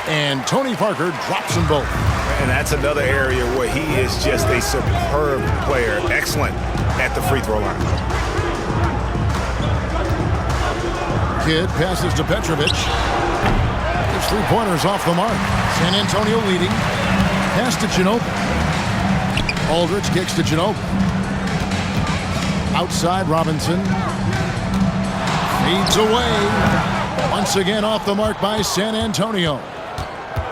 And Tony Parker drops them both. And that's another area where he is just a superb player. Excellent at the free throw line. Kidd passes to Petrovic. His three-pointers off the mark. San Antonio leading. Pass to Ginobili. Aldridge kicks to Ginobili. Outside Robinson. Fades away. Once again off the mark by San Antonio.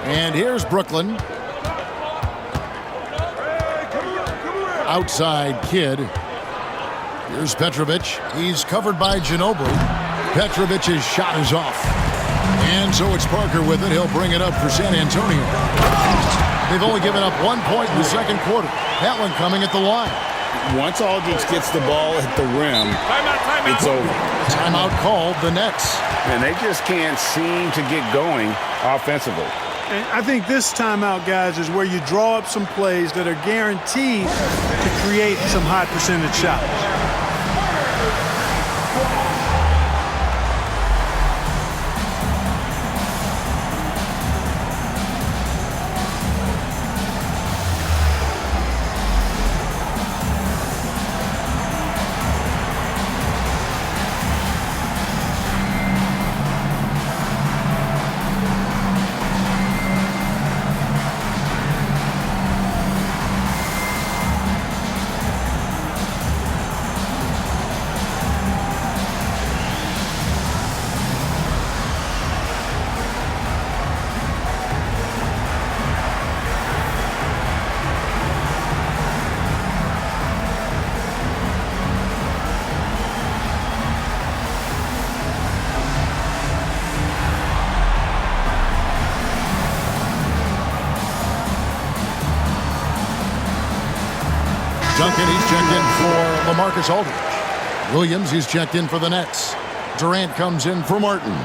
And here's Brooklyn. Outside Kidd. Here's Petrovic. He's covered by Ginobili. Petrovic's shot is off. And so it's Parker with it. He'll bring it up for San Antonio. They've only given up 1 point in the second quarter. That one coming at the line. Once Aldridge gets the ball at the rim, it's over. Timeout called, the Nets. And they just can't seem to get going offensively. And I think this timeout, guys, is where you draw up some plays that are guaranteed to create some high percentage shots. Duncan, he's checked in for LaMarcus Aldridge. Williams, he's checked in for the Nets. Durant comes in for Martin.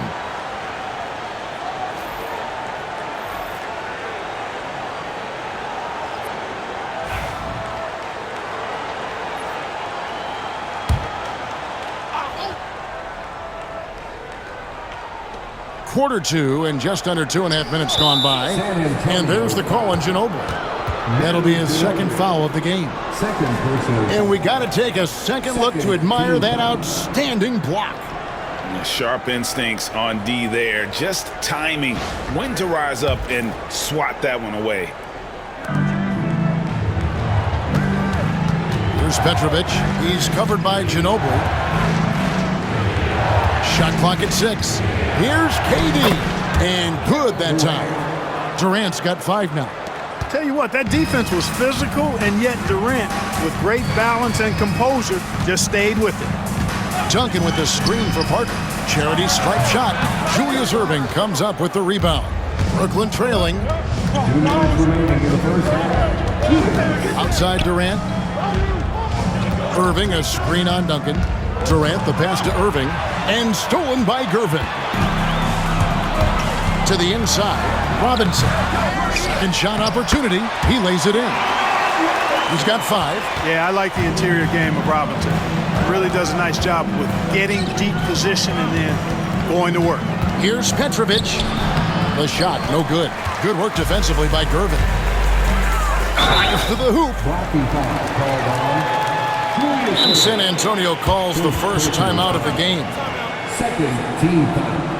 Quarter two and just under 2.5 minutes gone by. And there's the call on Ginobili. That'll be his second foul of the game. And we got to take a second look to admire that outstanding block. Sharp instincts on D there. Just timing when to rise up and swat that one away. Here's Petrovic. He's covered by Ginobili. Shot clock at 6. Here's KD. And good that time. Durant's got 5 now. Tell you what, that defense was physical, and yet Durant, with great balance and composure, just stayed with it. Duncan with the screen for Parker. Charity stripe shot. Julius Erving comes up with the rebound. Brooklyn trailing. Outside Durant. Irving, a screen on Duncan. Durant, the pass to Irving. And stolen by Gervin. To the inside, Robinson. Second shot opportunity. He lays it in. He's got 5. Yeah, I like the interior game of Robinson. Really does a nice job with getting deep position and then going to work. Here's Petrovic. The shot, no good. Good work defensively by Gervin. Drives to the hoop. And San Antonio calls the first timeout of the game. Second team foul.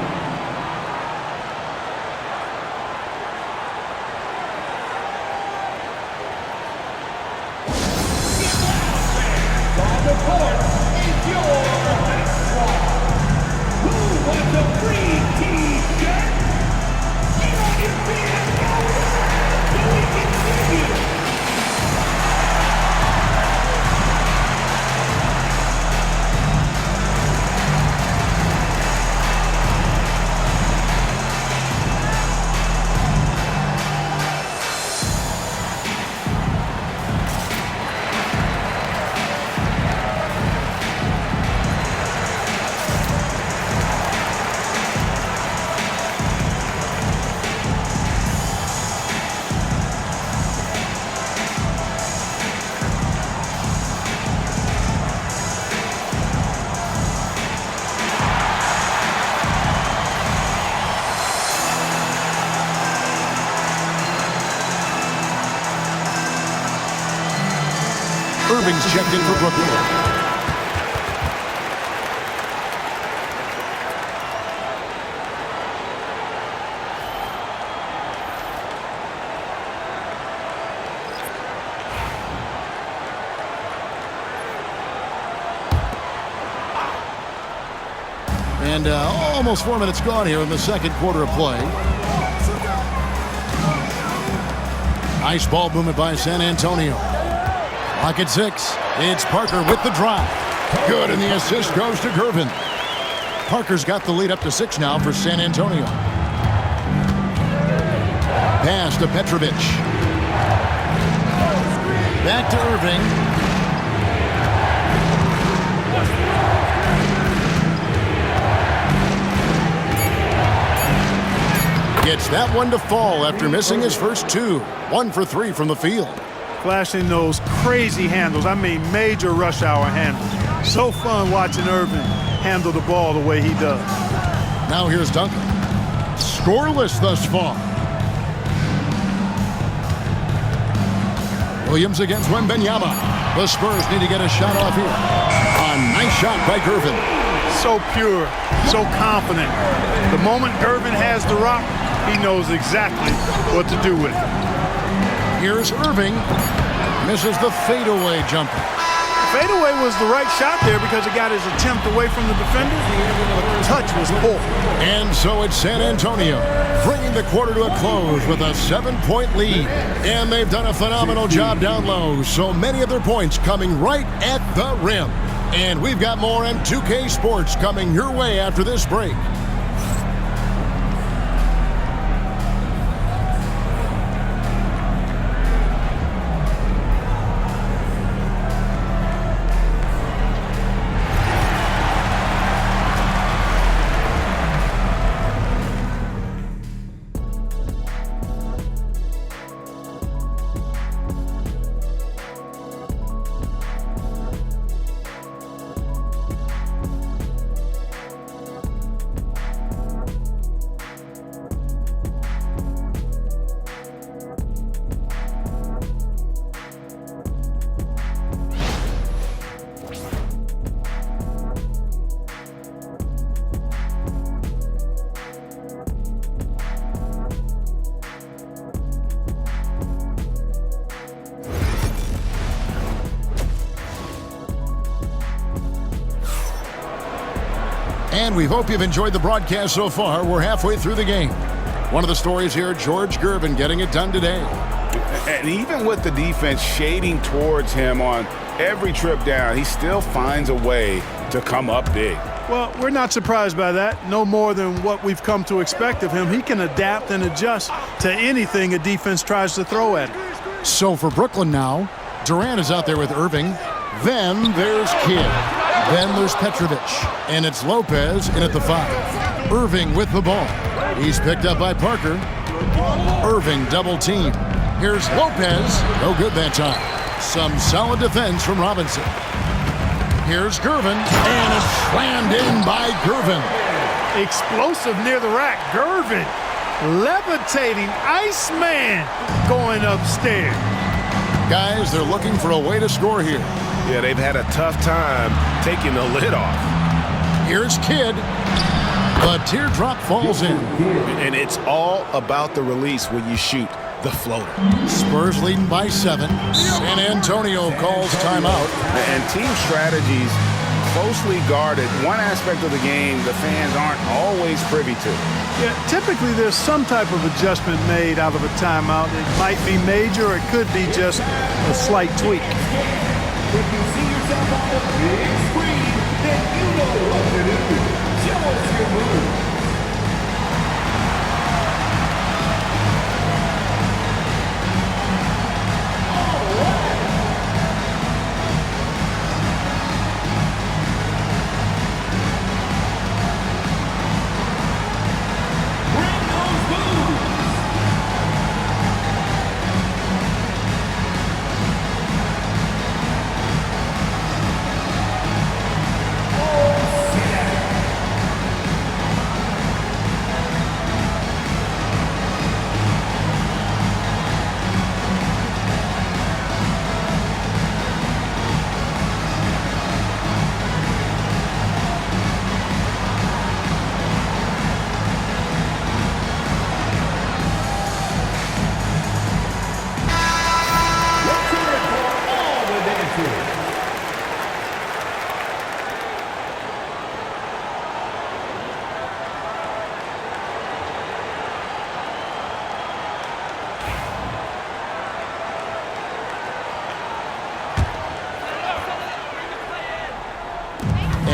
Irving's checked in for Brooklyn. And almost 4 minutes gone here in the second quarter of play. Nice ball movement by San Antonio. Lock at 6. It's Parker with the drive. Good, and the assist goes to Gervin. Parker's got the lead up to 6 now for San Antonio. Pass to Petrovic. Back to Irving. Gets that one to fall after missing his first 2. 1 for 3 from the field. Flashing those crazy handles. I mean, major rush hour handles. So fun watching Irving handle the ball the way he does. Now here's Duncan. Scoreless thus far. Williams against Wembanyama. The Spurs need to get a shot off here. A nice shot by Gervin. So pure, so confident. The moment Gervin has the rock, he knows exactly what to do with it. Here's Irving. Misses the fadeaway jumper. Fadeaway was the right shot there because it got his attempt away from the defender, but the touch was poor. And so it's San Antonio bringing the quarter to a close with a 7-point lead. And they've done a phenomenal job down low, so many of their points coming right at the rim. And we've got more on 2K Sports coming your way after this break. And we hope you've enjoyed the broadcast so far. We're halfway through the game. One of the stories here, George Gervin getting it done today. And even with the defense shading towards him on every trip down, he still finds a way to come up big. Well, we're not surprised by that. No more than what we've come to expect of him. He can adapt and adjust to anything a defense tries to throw at him. So for Brooklyn now, Durant is out there with Irving. Then there's Kidd. Then there's Petrovic. And it's Lopez in at the 5. Irving with the ball. He's picked up by Parker. Irving double team. Here's Lopez. No good that time. Some solid defense from Robinson. Here's Gervin. And it's slammed in by Gervin. Explosive near the rack. Gervin levitating. Iceman going upstairs. Guys, they're looking for a way to score here. Yeah, they've had a tough time taking the lid off. Here's Kidd. The teardrop falls in. And it's all about the release when you shoot the floater. Spurs leading by 7. San Antonio calls timeout. And team strategies closely guarded. One aspect of the game the fans aren't always privy to. Yeah, typically there's some type of adjustment made out of a timeout. It might be major, or it could be just a slight tweak. If you see yourself on the big screen, then you know what to do. Show us your move.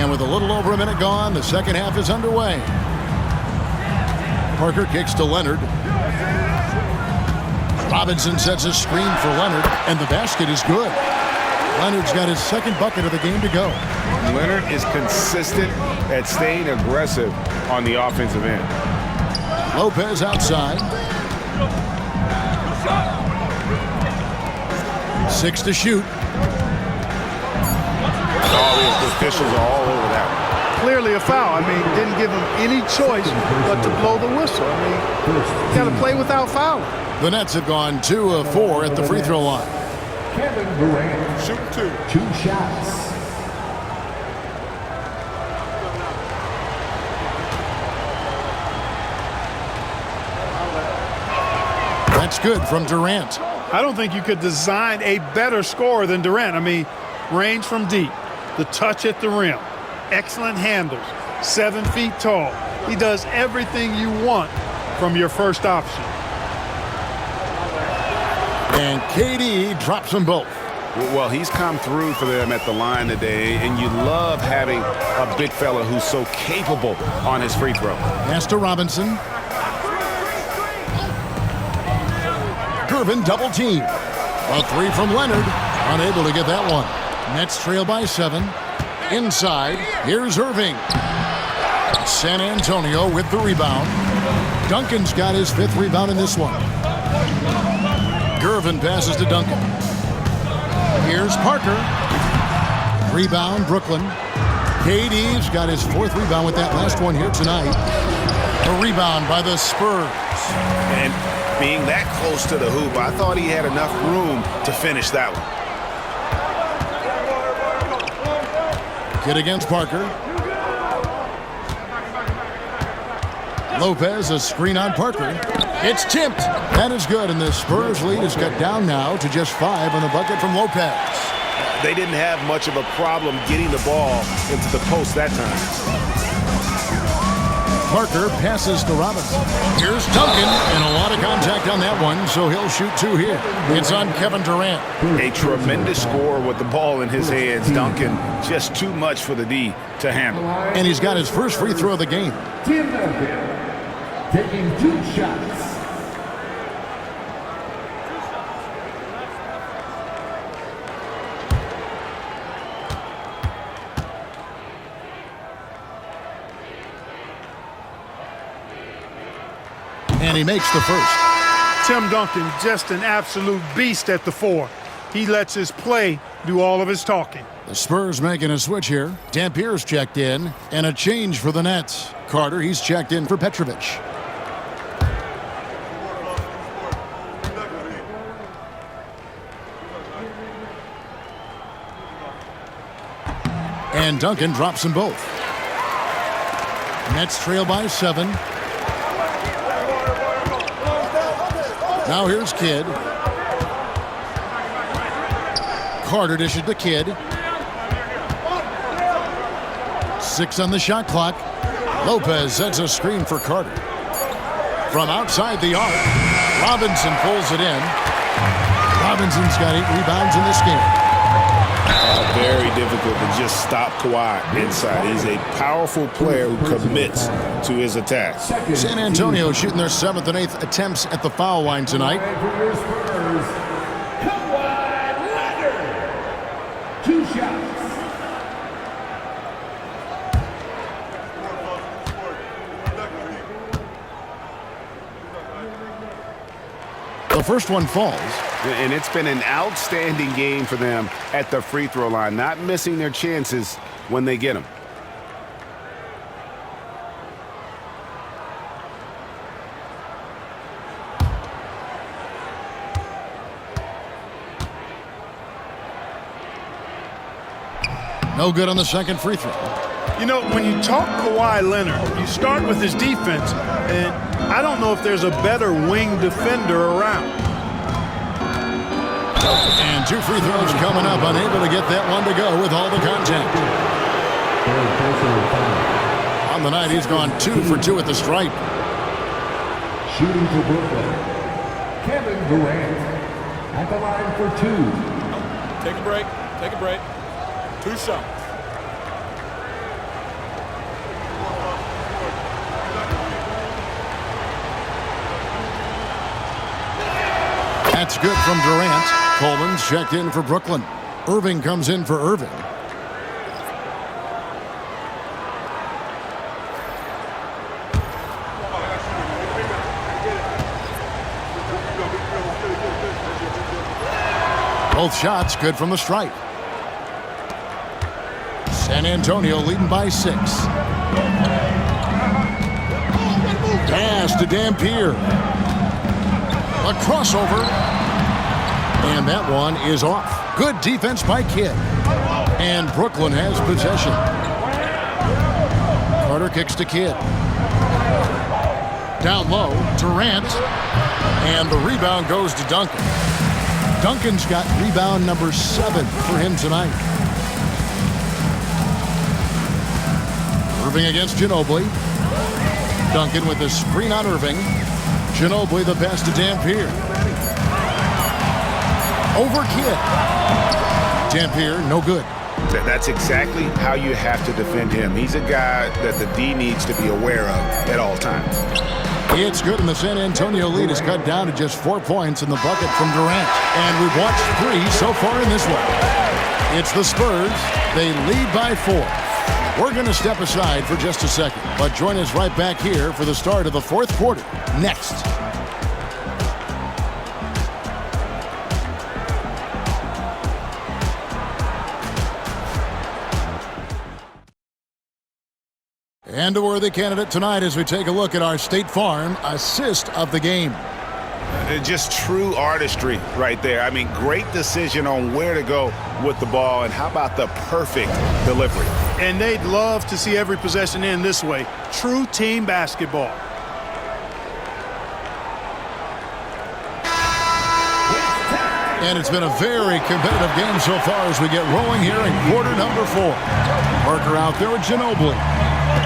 And with a little over a minute gone, the second half is underway. Parker kicks to Leonard. Robinson sets a screen for Leonard, and the basket is good. Leonard's got his second bucket of the game to go. Leonard is consistent at staying aggressive on the offensive end. Lopez outside. 6 to shoot. The officials are all over that one. Clearly a foul. I mean, didn't give him any choice but to blow the whistle. I mean, you got to play without fouling. The Nets have gone 2 of 4 at the free throw line. Kevin Durant. Shoot 2. 2 shots. That's good from Durant. I don't think you could design a better scorer than Durant. I mean, range from deep, the touch at the rim, excellent handles, 7 feet tall. He does everything you want from your first option. And KD drops them both. Well, he's come through for them at the line today, and you love having a big fella who's so capable on his free throw. Pass to Robinson. Gervin double team. A 3 from Leonard. Unable to get that one. Nets trail by 7. Inside, here's Irving. San Antonio with the rebound. Duncan's got his 5th rebound in this one. Gervin passes to Duncan. Here's Parker. Rebound, Brooklyn. KD's got his 4th rebound with that last one here tonight. A rebound by the Spurs. And being that close to the hoop, I thought he had enough room to finish that one. Kid against Parker. Lopez, a screen on Parker. It's tipped. That is good, and the Spurs lead is cut down now to just 5 on the bucket from Lopez. They didn't have much of a problem getting the ball into the post that time. Parker passes to Robinson. Here's Duncan, and a lot of contact on that one, so he'll shoot 2 here. It's on Kevin Durant. A tremendous scorer with the ball in his hands. Duncan, just too much for the D to handle. And he's got his first free throw of the game. Tim Duncan taking 2 shots. And he makes the first. Tim Duncan, just an absolute beast at the 4. He lets his play do all of his talking. The Spurs making a switch here. Dampier's checked in, and a change for the Nets. Carter, he's checked in for Petrovic. And Duncan drops them both. Nets trail by 7. Now here's Kidd. Carter dishes to Kidd. 6 on the shot clock. Lopez sets a screen for Carter. From outside the arc, Robinson pulls it in. Robinson's got 8 rebounds in this game. Very difficult to just stop Kawhi inside. He's a powerful player who commits to his attacks. San Antonio shooting their 7th and 8th attempts at the foul line tonight. For your Spurs, Kawhi Leonard. 2 shots. The first one falls. And it's been an outstanding game for them at the free throw line, not missing their chances when they get them. No good on the second free throw. You know, when you talk Kawhi Leonard, you start with his defense, and I don't know if there's a better wing defender around. And 2 free throws coming up, unable to get that one to go with all the contact. On the night, he's gone 2 for 2 at the stripe. Shooting for Brooklyn, Kevin Durant at the line for 2. Take a break. Take a break. 2 shots. That's good from Durant. Coleman's checked in for Brooklyn. Irving comes in for Irving. Both shots good from the stripe. San Antonio leading by 6. Pass to Dampier. A crossover. And that one is off. Good defense by Kidd. And Brooklyn has possession. Carter kicks to Kidd. Down low, Durant. And the rebound goes to Duncan. Duncan's got rebound number 7 for him tonight. Irving against Ginobili. Duncan with the screen on Irving. Ginobili the pass to Dampier. Over Kidd. Dampier, no good. That's exactly how you have to defend him. He's a guy that the D needs to be aware of at all times. It's good, and the San Antonio lead is cut down to just 4 points in the bucket from Durant. And we've watched 3 so far in this one. It's the Spurs. They lead by 4. We're going to step aside for just a second, but join us right back here for the start of the 4th quarter next. And a worthy candidate tonight as we take a look at our State Farm assist of the game. Just true artistry right there. I mean, great decision on where to go with the ball, and how about the perfect delivery? And they'd love to see every possession end this way. True team basketball. And it's been a very competitive game so far as we get rolling here in quarter number 4. Parker out there with Ginobili.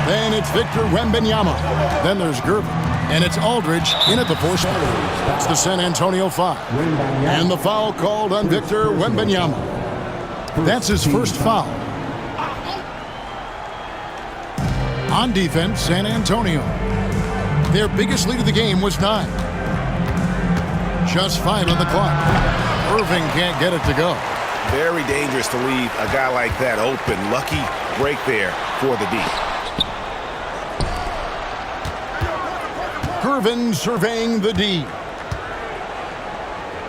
Then it's Victor Wembanyama. Then there's Gervin. And it's Aldridge in at the 4 spot. That's the San Antonio 5. And the foul called on Victor Wembanyama. That's his first foul. On defense, San Antonio. Their biggest lead of the game was 9. Just 5 on the clock. Irving can't get it to go. Very dangerous to leave a guy like that open. Lucky break there for the D. Gervin surveying the D.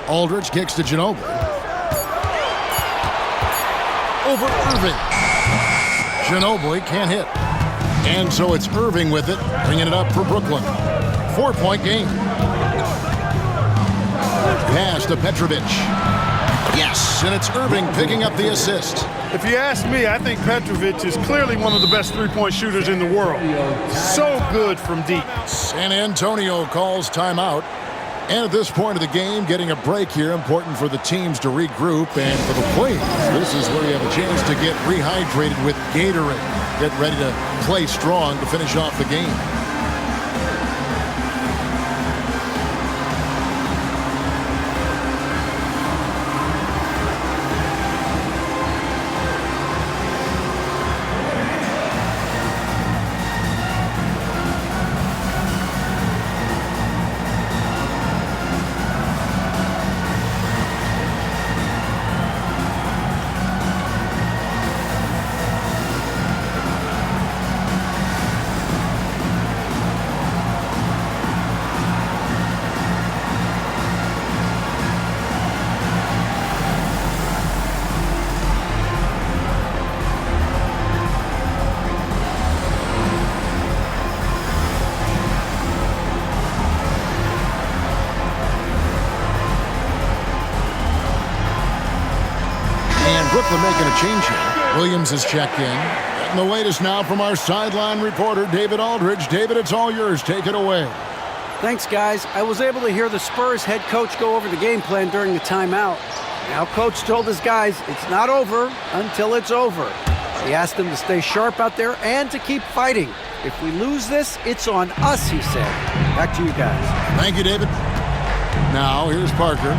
Aldridge kicks to Ginobili. Over Irving. Ginobili can't hit. And so it's Irving with it, bringing it up for Brooklyn. 4-point game. Pass to Petrovic. Yes, and it's Irving picking up the assist. If you ask me, I think Petrovic is clearly one of the best three-point shooters in the world. So good from deep. San Antonio calls timeout. And at this point of the game, getting a break here, important for the teams to regroup. And for the players, this is where you have a chance to get rehydrated with Gatorade. Get ready to play strong to finish off the game. Brooklyn making a change here. Williams is checked in. And the latest now from our sideline reporter, David Aldridge. David, it's all yours. Take it away. Thanks, guys. I was able to hear the Spurs head coach go over the game plan during the timeout. Now, coach told his guys it's not over until it's over. He asked them to stay sharp out there and to keep fighting. If we lose this, it's on us, he said. Back to you guys. Thank you, David. Now, here's Parker.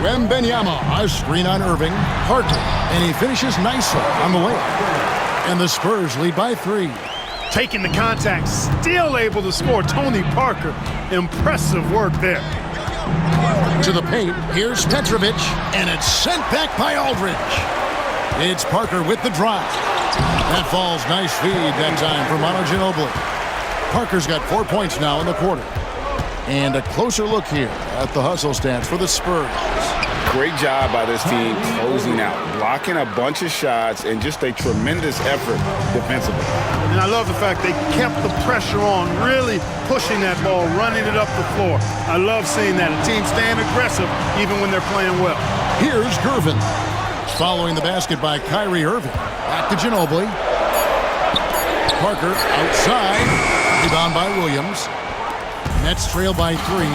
Wembanyama, a screen on Irving. Parker, and he finishes nicely on the layup. And the Spurs lead by 3. Taking the contact, still able to score. Tony Parker, impressive work there. To the paint, here's Petrovic, and it's sent back by Aldridge. It's Parker with the drive. That falls. Nice feed that time for Manu Ginobili. Parker's got 4 points now in the quarter. And a closer look here at the hustle stats for the Spurs. Great job by this team closing out, blocking a bunch of shots, and just a tremendous effort defensively. And I love the fact they kept the pressure on, really pushing that ball, running it up the floor. I love seeing that. A team staying aggressive even when they're playing well. Here's Gervin. Following the basket by Kyrie Irving. Back to Ginobili. Parker outside. Rebound by Williams. Nets trail by 3.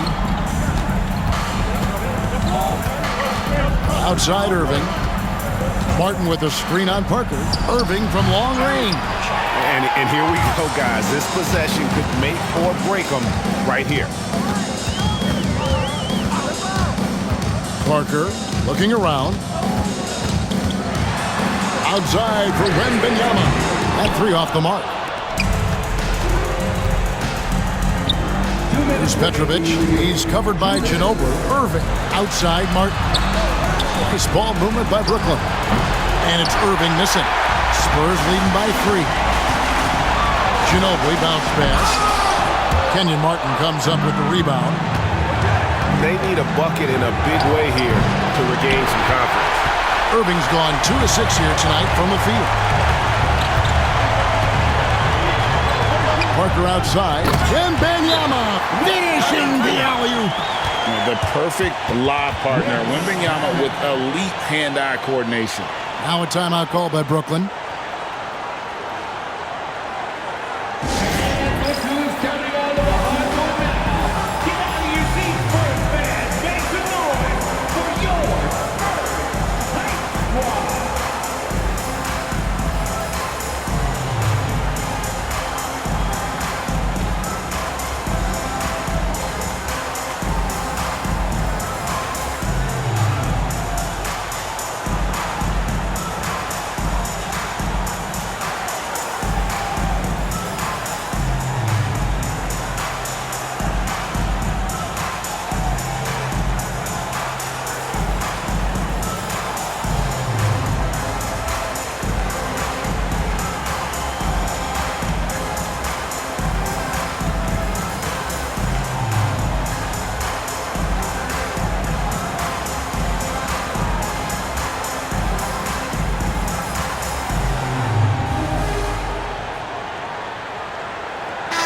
Outside Irving. Martin with a screen on Parker. Irving from long range. And here we go, guys. This possession could make or break them right here. Parker looking around. Outside for Wembanyama. That 3 off the mark. Here's Petrovic. He's covered by Ginobili. Irving outside Martin. Nice ball movement by Brooklyn. And it's Irving missing. Spurs leading by 3. Ginobili bounce pass. Kenyon Martin comes up with the rebound. They need a bucket in a big way here to regain some confidence. Irving's gone 2 of 6 here tonight from the field. Parker outside. Wembanyama finishing the alley-oop. The perfect lob partner. Wembanyama with elite hand-eye coordination. Now a timeout call by Brooklyn.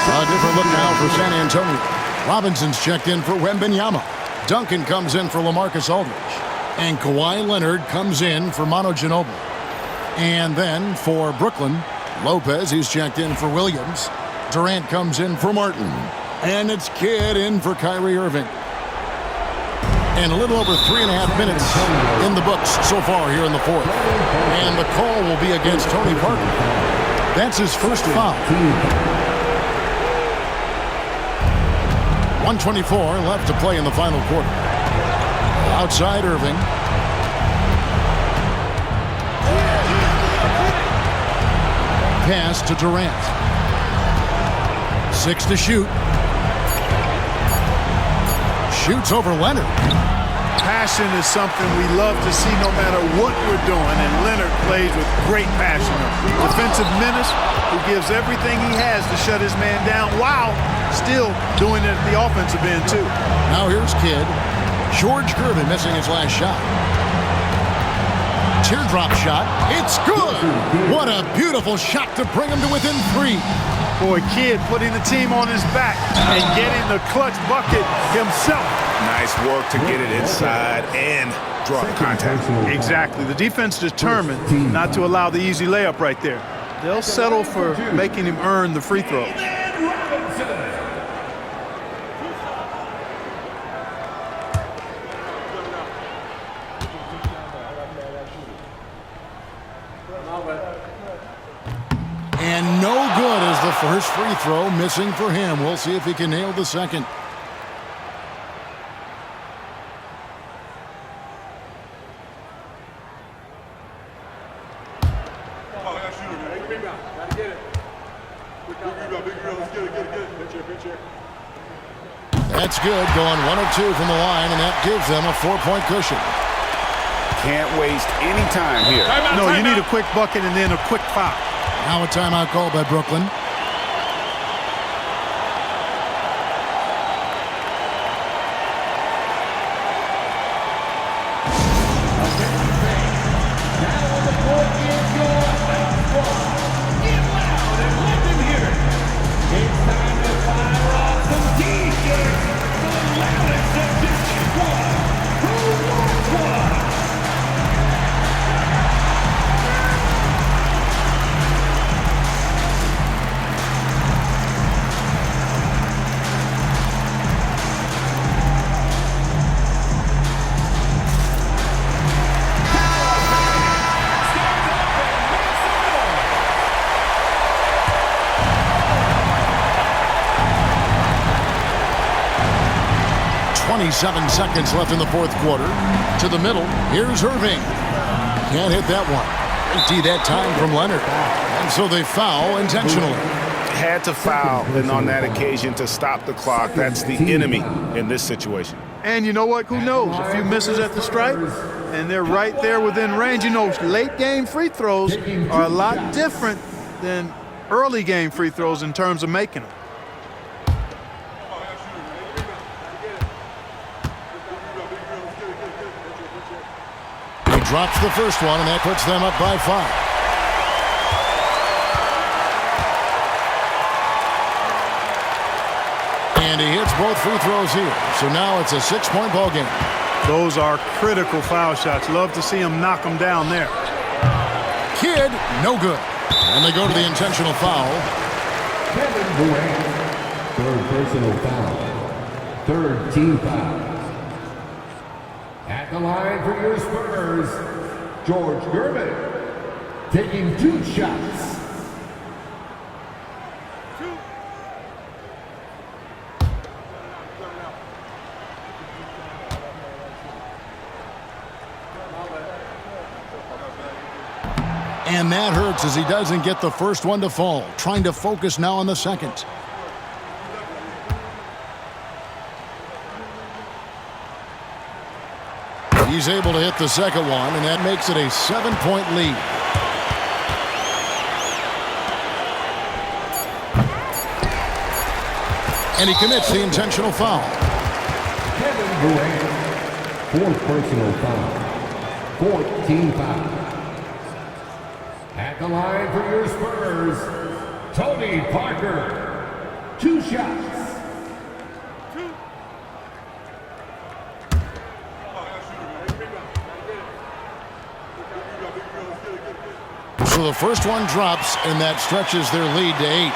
A different look now for San Antonio. Robinson's checked in for Wembanyama. Duncan comes in for LaMarcus Aldridge. And Kawhi Leonard comes in for Manu Ginobili. And then for Brooklyn, Lopez, he's checked in for Williams. Durant comes in for Martin. And it's Kidd in for Kyrie Irving. And a little over 3.5 minutes in the books so far here in the fourth. And the call will be against Tony Parker. That's his first foul. 1:24 left to play in the final quarter. Outside Irving. Pass to Durant. 6 to shoot. Shoots over Leonard. Passion is something we love to see no matter what we're doing, and Leonard plays with great passion. Defensive menace who gives everything he has to shut his man down while still doing it at the offensive end too. Now here's Kidd. George Gervin missing his last shot. Teardrop shot. It's good. What a beautiful shot to bring him to within 3. Boy, Kidd putting the team on his back and getting the clutch bucket himself. Nice work to get it inside and draw the contact. Exactly. The defense determined not to allow the easy layup right there. They'll settle for making him earn the free throws. And no good as the first free throw missing for him. We'll see if he can nail the second. That's good, going 1 of 2 from the line, and that gives them a 4-point cushion. Can't waste any time here. No, you need a quick bucket and then a quick foul. Now a timeout called by Brooklyn. Seven seconds left in the fourth quarter. To the middle. Here's Irving. Can't hit that one. Empty that time from Leonard. And so they foul intentionally. Had to foul, and on that occasion to stop the clock. That's the enemy in this situation. And you know what? Who knows? A few misses at the stripe, and they're right there within range. You know, late game free throws are a lot different than early game free throws in terms of making them. Drops the first one, and that puts them up by 5. And he hits both free throws here. So now it's a 6-point ball game. Those are critical foul shots. Love to see him knock them down there. Kidd, no good. And they go to the intentional foul. Kevin Durant, third personal foul. Third team foul. At the line for your Spurs, George Gervin, taking 2 shots. And that hurts as he doesn't get the first one to fall. Trying to focus now on the second. He's able to hit the second one, and that makes it a 7-point lead. And he commits the intentional foul. Kevin Durant, fourth personal foul. 14 foul. At the line for your Spurs, Tony Parker, 2 shots. So the first one drops, and that stretches their lead to 8.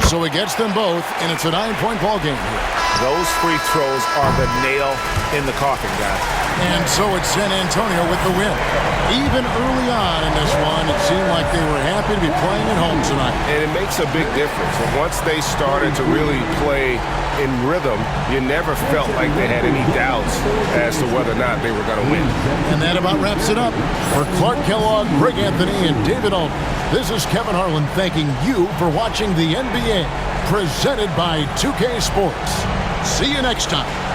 So he gets them both, and it's a 9-point ball game here. Those free throws are the nail in the coffin, guys. And so it's San Antonio with the win. Even early on in this one, it seemed like they were happy to be playing at home tonight. And it makes a big difference. And once they started to really play in rhythm, you never felt like they had any doubts as to whether or not they were going to win. And that about wraps it up. For Clark Kellogg, Greg Anthony, and David Alden, this is Kevin Harlan thanking you for watching the NBA, presented by 2K Sports. See you next time.